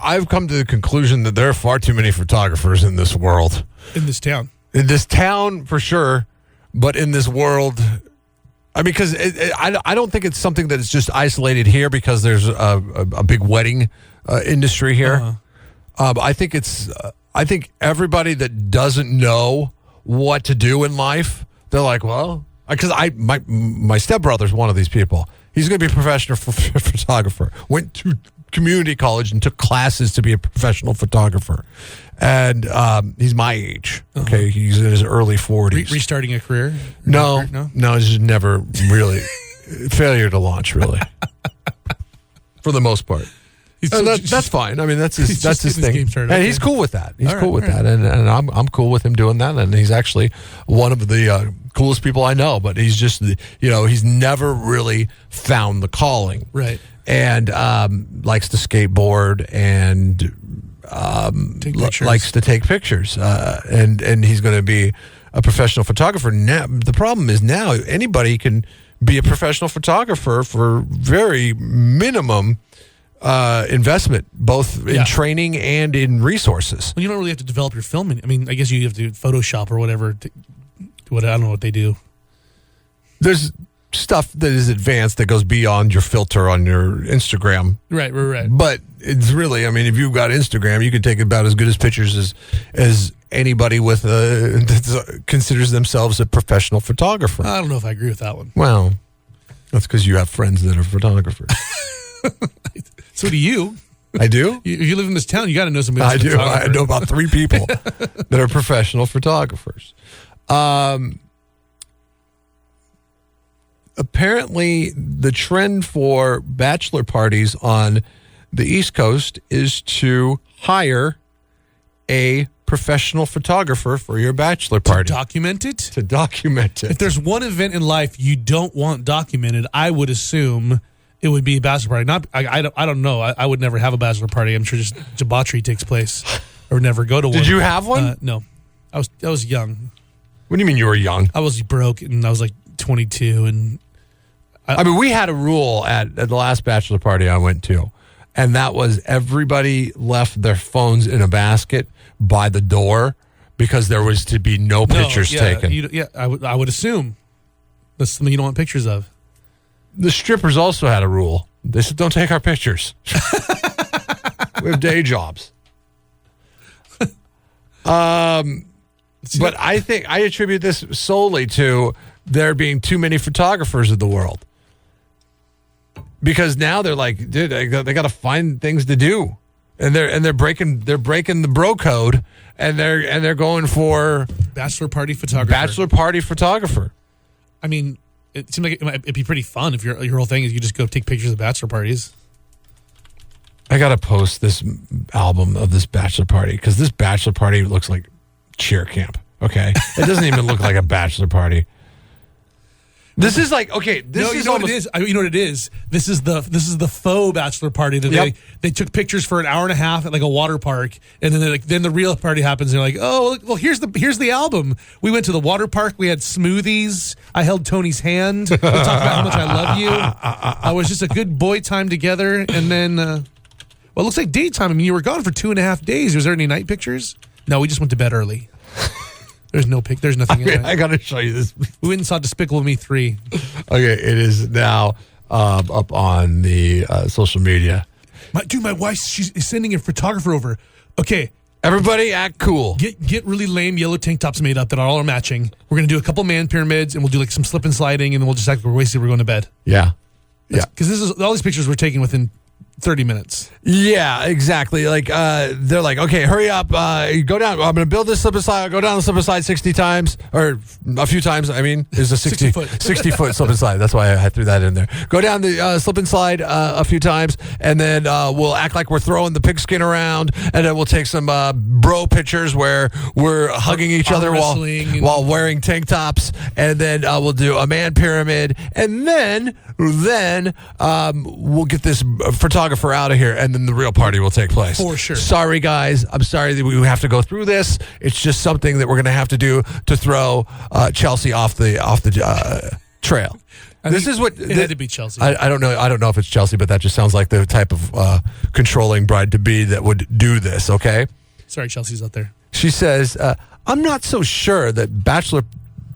I've come to the conclusion that there are far too many photographers in this world. In this town. In this town, for sure, but in this world, I mean, because I don't think it's something that is just isolated here because there's a big wedding industry here. I think I think everybody that doesn't know what to do in life, they're like, well, because my stepbrother's one of these people. He's going to be a professional photographer. Went to community college and took classes to be a professional photographer. And he's my age. Okay, he's in his early 40s. Restarting a career? No, it's just never really failure to launch, really, for the most part. That's fine. I mean, that's his thing, and he's cool with that. He's cool with that, and I'm cool with him doing that. And he's actually one of the coolest people I know. But he's just, he's never really found the calling, right? And likes to skateboard and likes to take pictures, and he's going to be a professional photographer. Now, the problem is now anybody can be a professional photographer for very minimum investment, both in training and in resources. Well, you don't really have to develop your filming. I mean, I guess you have to Photoshop or whatever. I don't know what they do. There's stuff that is advanced that goes beyond your filter on your Instagram. Right. But it's really, I mean, if you've got Instagram, you can take about as good as pictures as anybody with that considers themselves a professional photographer. I don't know if I agree with that one. Well, that's because you have friends that are photographers. So do you. I do? If you live in this town, you got to know somebody. I do. I know about 3 people that are professional photographers. Apparently, the trend for bachelor parties on the East Coast is to hire a professional photographer for your bachelor party. To document it? To document it. If there's one event in life you don't want documented, I would assume it would be a bachelor party. I don't know. I would never have a bachelor party. I'm sure just debauchery takes place. I would never go to one. Did you have one? No. I was young. What do you mean you were young? I was broke, and I was like 22. And I mean, we had a rule at the last bachelor party I went to, and that was everybody left their phones in a basket by the door because there was to be no pictures taken. I would assume that's something you don't want pictures of. The strippers also had a rule. They said, don't take our pictures. We have day jobs. But I think I attribute this solely to there being too many photographers in the world. Because now they're like, dude, they got to find things to do. And they're breaking the bro code, and they're going for bachelor party photographer. I mean, it seems like it'd be pretty fun if your whole thing is you just go take pictures of bachelor parties. I got to post this album of this bachelor party because this bachelor party looks like cheer camp. Okay, it doesn't even look like a bachelor party. This is like, okay, this is what it is. You know what it is? This is the faux bachelor party that they took pictures for an hour and a half at like a water park, and then the real party happens. And they're like, oh, well, here's the album. We went to the water park. We had smoothies. I held Tony's hand. We talked about how much I love you. It was just a good boy time together. And then, it looks like daytime. I mean, you were gone for 2.5 days. Was there any night pictures? No, we just went to bed early. There's no pic. There's nothing. I got to show you this. We went and saw Despicable Me 3. Okay, it is now up on the social media. My wife, she's sending a photographer over. Okay, everybody, act cool. Get really lame yellow tank tops made up that all are matching. We're gonna do a couple man pyramids, and we'll do like some slip and sliding, and then we'll just act like we're wasted. We're going to bed. Yeah. Because all these pictures were taken within 30 minutes. Yeah, exactly. Like they're like, okay, hurry up, go down. I'm going to build this slip and slide. I'll go down the slip and slide 60 times or a few times. I mean, there's a 60 foot slip and slide. That's why I threw that in there. Go down the slip and slide a few times, and then we'll act like we're throwing the pigskin around, and then we'll take some bro pictures where we're hugging each other while wearing tank tops, and then we'll do a man pyramid, and then we'll get this photographer out of here, and then the real party will take place. For sure. Sorry, guys. I'm sorry that we have to go through this. It's just something that we're going to have to do to throw Chelsea off the trail. This is what it had to be Chelsea. I don't know. I don't know if it's Chelsea, but that just sounds like the type of controlling bride to be that would do this. Okay. Sorry, Chelsea's out there. She says, "I'm not so sure that bachelor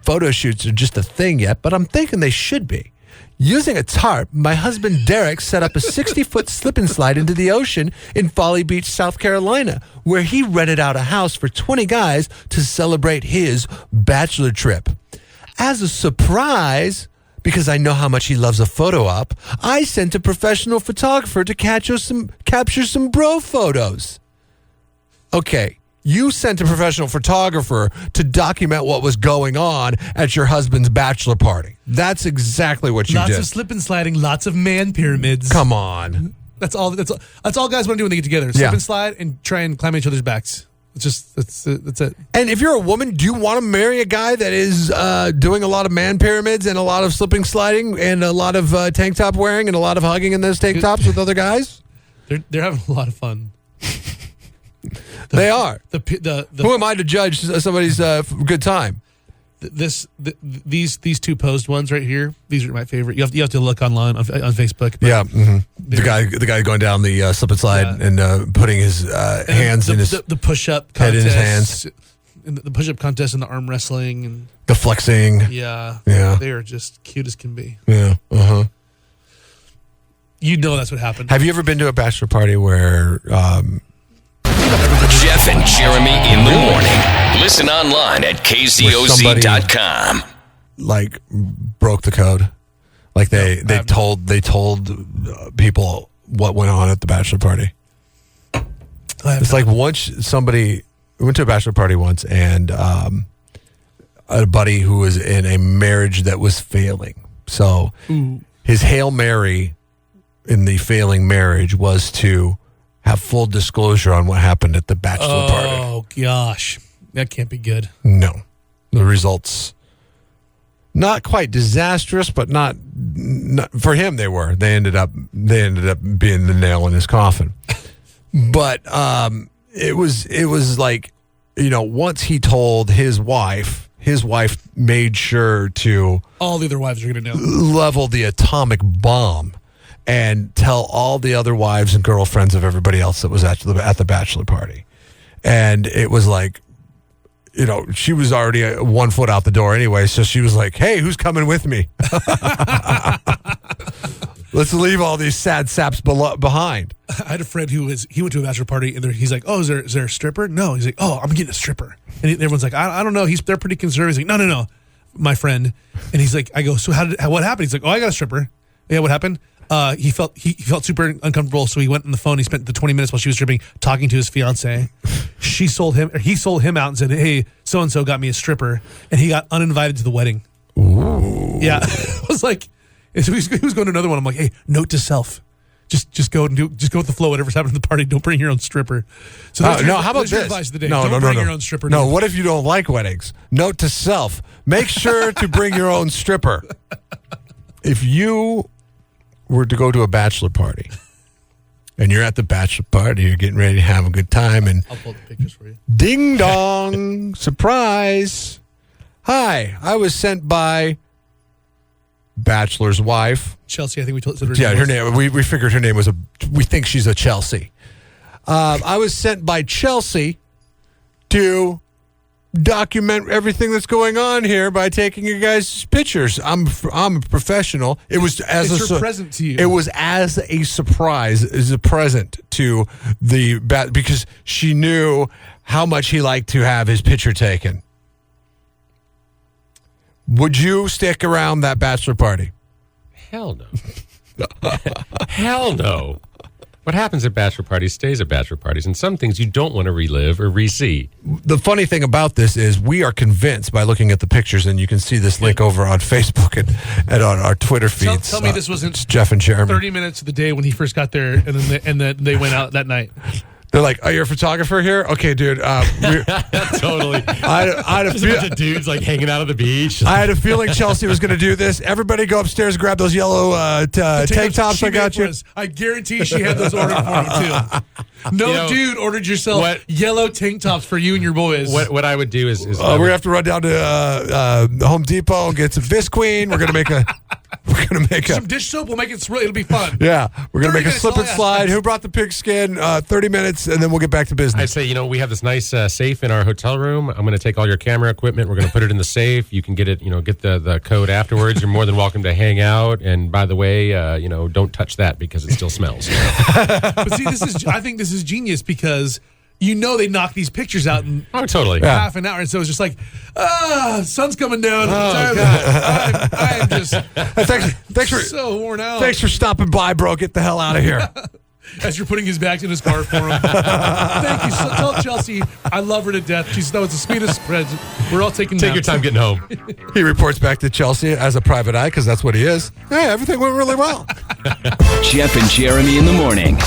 photo shoots are just a thing yet, but I'm thinking they should be. Using a tarp, my husband Derek set up a 60-foot slip and slide into the ocean in Folly Beach, South Carolina, where he rented out a house for 20 guys to celebrate his bachelor trip. As a surprise, because I know how much he loves a photo op, I sent a professional photographer to capture some bro photos." Okay. You sent a professional photographer to document what was going on at your husband's bachelor party. That's exactly what you did. Lots of slip and sliding, lots of man pyramids. Come on. That's all guys want to do when they get together. Slip and slide and try and climb each other's backs. That's it. And if you're a woman, do you want to marry a guy that is doing a lot of man pyramids and a lot of slipping, sliding, and a lot of tank top wearing and a lot of hugging in those tank tops with other guys? They're having a lot of fun. They are. Who am I to judge somebody's good time? These two posed ones right here. These are my favorite. You have to look online on Facebook. Yeah, the guy going down the slip and slide and putting his hands in his the push up head in his hands. And the push up contest and the arm wrestling and the flexing. Yeah. They are just cute as can be. Yeah. You know that's what happened. Have you ever been to a bachelor party where? Jeff and Jeremy in the morning. Listen online at kcoz.com. Like broke the code. Like they told people what went on at the bachelor party. It's like once somebody went to a bachelor party once, and a buddy who was in a marriage that was failing. So his Hail Mary in the failing marriage was to have full disclosure on what happened at the bachelor party. Oh, gosh. That can't be good. No. The results, not quite disastrous, but not for him they were. They ended up being the nail in his coffin. But it was like, once he told his wife made sure to all the other wives are going to know, level the atomic bomb and tell all the other wives and girlfriends of everybody else that was at the bachelor party. And it was like, she was already 1 foot out the door anyway, so she was like, "Hey, who's coming with me? Let's leave all these sad saps behind." I had a friend he went to a bachelor party, and he's like, "Oh, is there a stripper?" No. He's like, "Oh, I'm getting a stripper." And everyone's like, I don't know. They're pretty conservative. He's like, no, my friend. And he's like, I go, "So what happened?" He's like, "Oh, I got a stripper." Yeah, what happened? He felt super uncomfortable, so he went on the phone. He spent the 20 minutes while she was stripping talking to his fiance. He sold him out and said, "Hey, so and so got me a stripper," and he got uninvited to the wedding. Ooh. Yeah, I was like, so he was going to another one. I'm like, "Hey, note to self, just go with the flow. Whatever's happening at the party, don't bring your own stripper." So how about this? Advice of the day. No, don't bring your own stripper. No, what if you don't like weddings? Note to self: make sure to bring your own stripper. If you were to go to a bachelor party and you're at the bachelor party, you're getting ready to have a good time, and I'll pull the pictures for you. Ding dong, surprise. Hi, I was sent by bachelor's wife. Chelsea, I think we told her her name. We figured her name was we think she's a Chelsea. I was sent by Chelsea to document everything that's going on here by taking you guys' pictures. I'm a professional. It was as a present to you. It was as a surprise, as a present to the because she knew how much he liked to have his picture taken. Would you stick around that bachelor party? Hell no. Hell no. What happens at bachelor parties stays at bachelor parties, and some things you don't want to relive or re-see. The funny thing about this is we are convinced by looking at the pictures, and you can see this link over on Facebook and on our Twitter feeds. Tell me this wasn't Jeff and Jeremy. 30 minutes of the day when he first got there, and then they went out that night. They're like, "Oh, you're a photographer here? Okay, dude." Totally. I had a bunch of dudes like hanging out at the beach. I had a feeling Chelsea was going to do this. Everybody go upstairs and grab those yellow tank tops I got you. I guarantee she had those ordered for you, too. No dude ordered yourself yellow tank tops for you and your boys. What I would do is we're going to have to run down to Home Depot and get some Visqueen. We're going to make a going to make some dish soap. We'll make it. It'll be fun. Yeah, we're going to make a 30 slip and minutes, slide. Who brought the pigskin? 30 minutes, and then we'll get back to business. I say, we have this nice safe in our hotel room. I'm going to take all your camera equipment. We're going to put it in the safe. You can get it, get the code afterwards. You're more than welcome to hang out. And by the way, don't touch that because it still smells. But see, I think this is genius because they knock these pictures out in totally half an hour, and so it's just like, sun's coming down. I'm just thanks for so worn out. Thanks for stopping by, bro. Get the hell out of here. As you're putting his bags in his car for him. Thank you. So tell Chelsea I love her to death. It's the sweetest present. We're all taking Take your time getting home. He reports back to Chelsea as a private eye because that's what he is. Hey, everything went really well. Jeff and Jeremy in the morning.